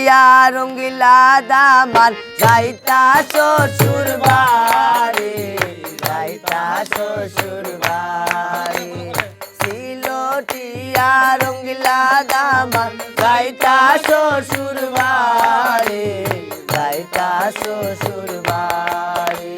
টিয়া রঙ্গিলা দামান যাইতা শ্বশুর বাড়ি যাইতা শ্বশুর বাড়ি ছিল টিয়া রঙ্গিলা দামান যাইতা শ্বশুর বাড়ি যাইতা শ্বশুর বাড়ি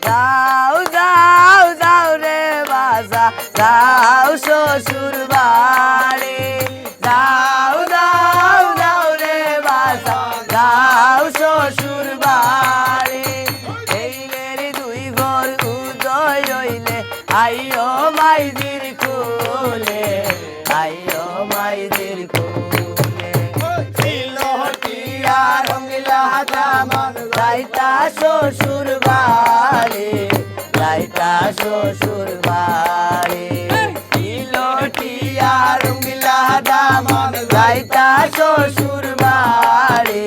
যাও যাও যাও রে বাসা যাও শ্বশুর বাড়ি যাও যাও যাও রে বাসা যাও শ্বশুর বাড়ি এইলের দুই ঘর উদয় হইলে আইও মাইদির কুলে আইও মাইদির কুলে টিয়া রঙ্গিলা দামান যাইতা শ্বশুর বাড়ি যাইতা শ্বশুর বাড়ি টিয়া রঙ্গিলা দামান যাইতা শ্বশুর বাড়ি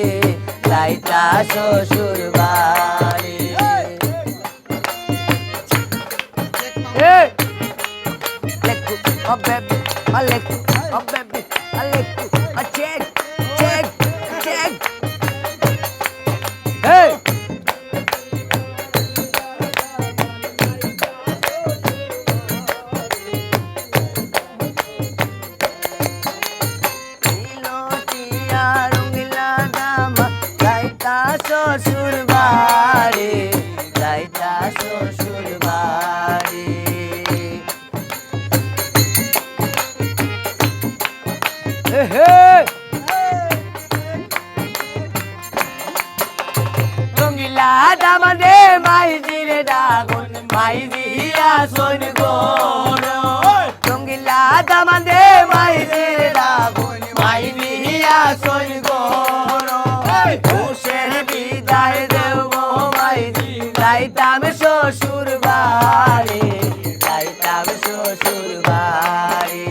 যাইতা শ্বশুর বাড়ি Aleku, oh baby, Aleku, oh baby, Aleku, oh check, check, check. Hey. টিয়া রঙ্গিলা দামান যাইতা শ্বশুর বাড়ি যাইতা শ্বশুর বাড়ি রঙ্গিলা দামান রে মাইজিরে ডাগুন মাইজিয়া সোন গোর রঙ্গিলা দামান রে মাইজিরে ডাগুন মাইজিয়া সোন গোর খুশের বিদায় দেব মাইজি যাইতাম শ্বশুর বাড়ি যাইতাম শ্বশুর বাড়ি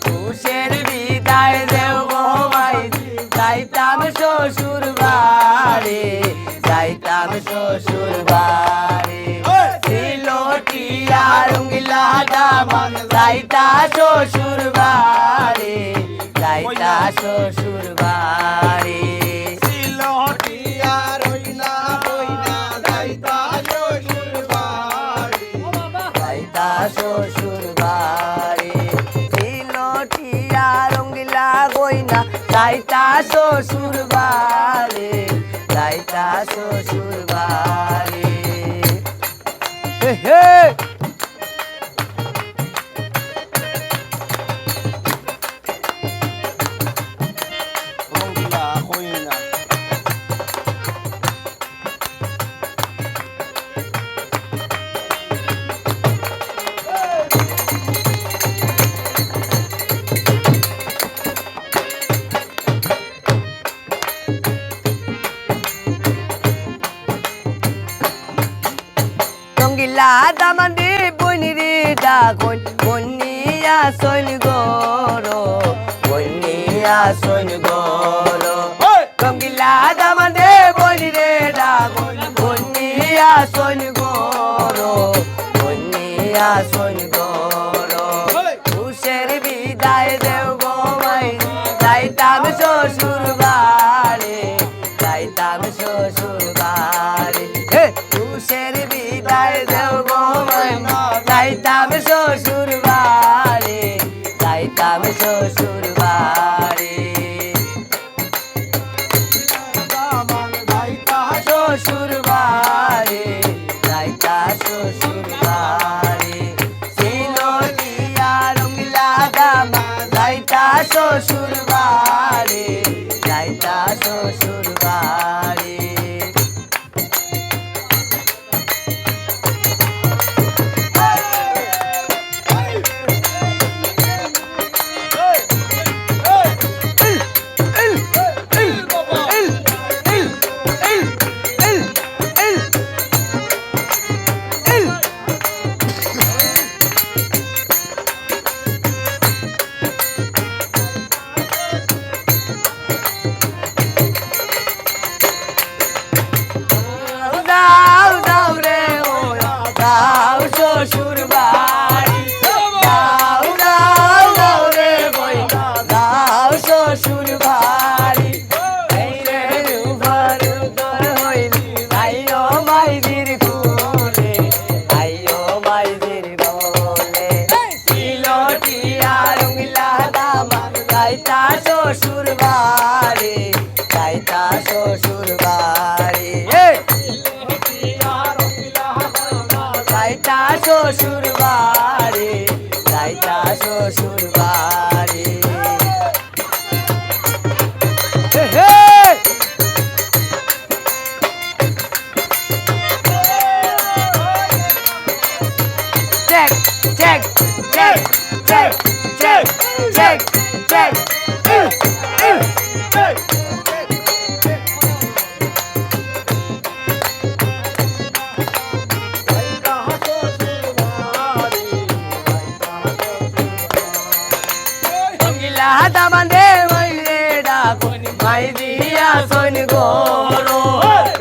খুশের বিদায় দেব মাইজি যাইতাম শ্বশুর বাড়ি যাইতাম শ্বশুর বাড়ি ছিল টিয়া রঙ্গিলা দামান যাইতা শ্বশুর বাড়ি যাইতা শ্বশুর বাড়ি ছিল টিয়া রঙ্গিলা বইনা যাইতা শ্বশুর বাড়ি যাইতা শ্বশুর বাড়ি ছিল টিয়া রঙ্গিলা গয়না যাইতা শ্বশুর বাড়ি যাইতা শ্বশুর বাড়ি হে হে রঙ্গিলা গয়না রঙ্গিলা দামান রে বইনিরে ডাকন বন্নিয়া সৈন গর বন্নিয়া সৈন গর রঙ্গিলা দামান রে বইনিরে ডাকন বন্নিয়া সৈন গর বন্নিয়া সৈন গর খুশের বিদায় দেব গো মাই যাইতাম শ্বশুর বাড়ি যাইতাম শ্বশুর বাড়ি খুশের বিদায় দেব গো মাই যাইতাম শ্বশুর বাড়ি যাইতাম শ্বশুর বাড়ি শ্বশুর বাড়ি যাইতা শ্বশুর বাড়ি ছিল টিয়া রঙ্গিলা দামান যাইতা শ্বশুর বাড়ি যাইতা শ্বশুর বাড়ি শ্বশুর বাড়ি, যাইতা শ্বশুর বাড়ি। Check, check, check, check, check, check, check. রঙ্গিলা দামানে মাইলে ডাকুন মাই দিয়া সৈন গরো,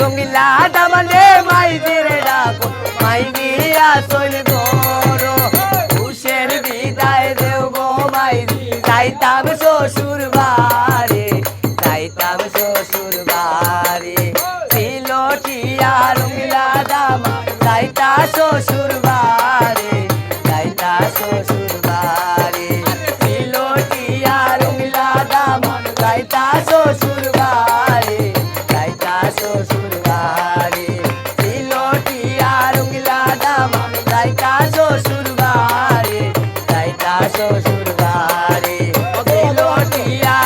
রঙ্গিলা দামানে মাই দিয়ে ডাকুন মাই দিয়া সৈন গরো। খুশের বিদায় দেও গো মাই, যাইতাম শ্বশুর বাড়ি, যাইতাম শ্বশুর বাড়ি। সিলটিয়া রঙ্গিলা দামা, যাইতা শ্বশুর বাড়ি, যাইতা শ্বশুর বাড়ি। সিলটিয়া রঙ্গিলা দামা, যাইতা শ্বশুর বাড়ি, যাইতা শ্বশুর বাড়ি। সিলটিয়া রঙ্গিলা দামা, যাইতা শ্বশুর বাড়ি, যাইতা শ্বশুর বাড়ি। সিলটিয়া